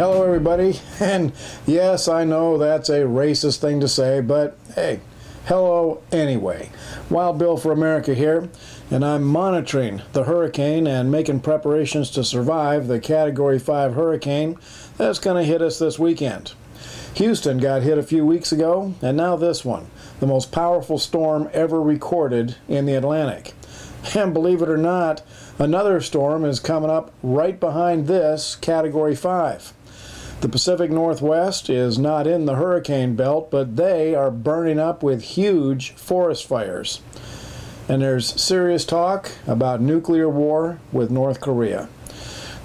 Hello everybody, and yes, I know that's a racist thing to say, but hey, hello anyway. Wild Bill for America here, and I'm monitoring the hurricane and making preparations to survive the Category 5 hurricane that's going to hit us this weekend. Houston got hit a few weeks ago, and now this one, the most powerful storm ever recorded in the Atlantic. And believe it or not, another storm is coming up right behind this Category 5. The Pacific Northwest is not in the hurricane belt, but they are burning up with huge forest fires. And there's serious talk about nuclear war with North Korea.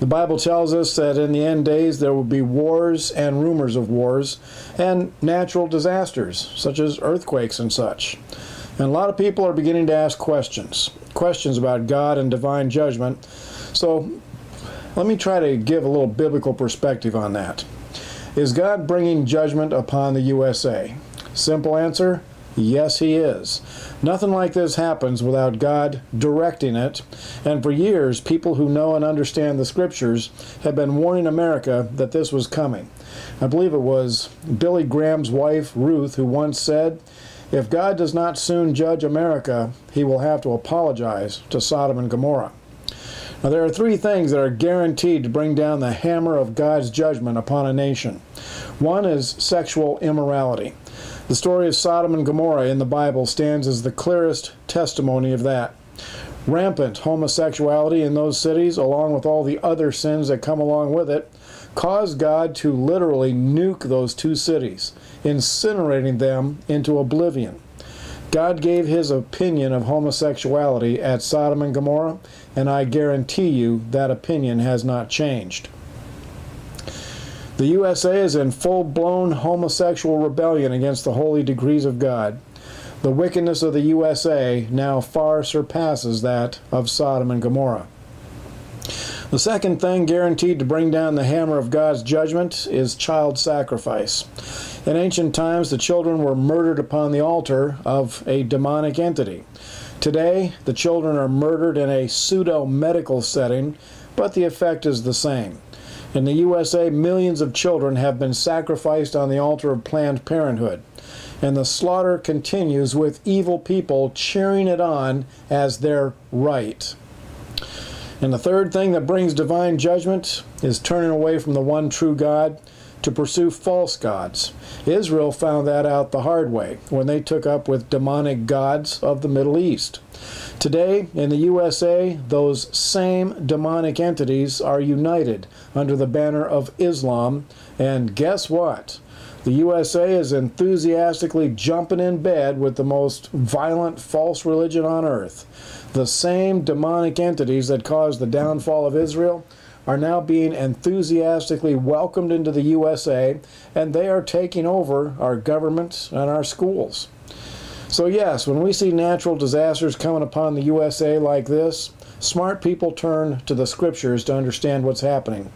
The Bible tells us that in the end days there will be wars and rumors of wars and natural disasters such as earthquakes and such. And a lot of people are beginning to ask questions about God and divine judgment. So let me try to give a little biblical perspective on that. Is God bringing judgment upon the USA? Simple answer, yes, He is. Nothing like this happens without God directing it, and for years, people who know and understand the Scriptures have been warning America that this was coming. I believe it was Billy Graham's wife, Ruth, who once said, "If God does not soon judge America, He will have to apologize to Sodom and Gomorrah." Now, there are three things that are guaranteed to bring down the hammer of God's judgment upon a nation. One is sexual immorality. The story of Sodom and Gomorrah in the Bible stands as the clearest testimony of that. Rampant homosexuality in those cities, along with all the other sins that come along with it, caused God to literally nuke those two cities, incinerating them into oblivion. God gave His opinion of homosexuality at Sodom and Gomorrah, and I guarantee you that opinion has not changed. The USA is in full-blown homosexual rebellion against the holy decrees of God. The wickedness of the USA now far surpasses that of Sodom and Gomorrah. The second thing guaranteed to bring down the hammer of God's judgment is child sacrifice. In ancient times, the children were murdered upon the altar of a demonic entity. Today, the children are murdered in a pseudo-medical setting, but the effect is the same. In the USA, millions of children have been sacrificed on the altar of Planned Parenthood, and the slaughter continues with evil people cheering it on as their right. And the third thing that brings divine judgment is turning away from the one true God to pursue false gods. Israel found that out the hard way when they took up with demonic gods of the Middle East. Today, in the USA, those same demonic entities are united under the banner of Islam, and guess what? The USA is enthusiastically jumping in bed with the most violent false religion on earth. The same demonic entities that caused the downfall of Israel are now being enthusiastically welcomed into the USA, and they are taking over our government and our schools. So yes, when we see natural disasters coming upon the USA like this, smart people turn to the Scriptures to understand what's happening.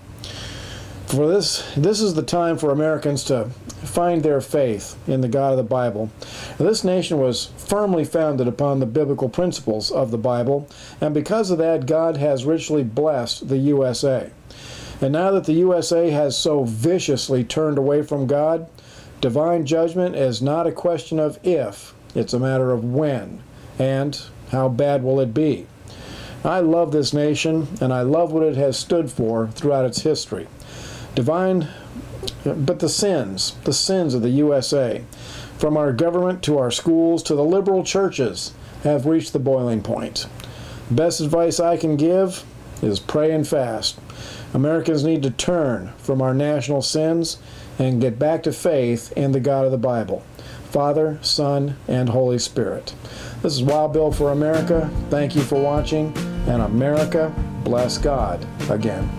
For this is the time for Americans to find their faith in the God of the Bible. Now, this nation was firmly founded upon the biblical principles of the Bible, and because of that, God has richly blessed the USA. And now that the USA has so viciously turned away from God, divine judgment is not a question of if, it's a matter of when, and how bad will it be. I love this nation, and I love what it has stood for throughout its history. But the sins of the USA, from our government to our schools to the liberal churches, have reached the boiling point. Best advice I can give is pray and fast. Americans need to turn from our national sins and get back to faith in the God of the Bible, Father, Son, and Holy Spirit. This is Wild Bill for America. Thank you for watching, and America bless God again.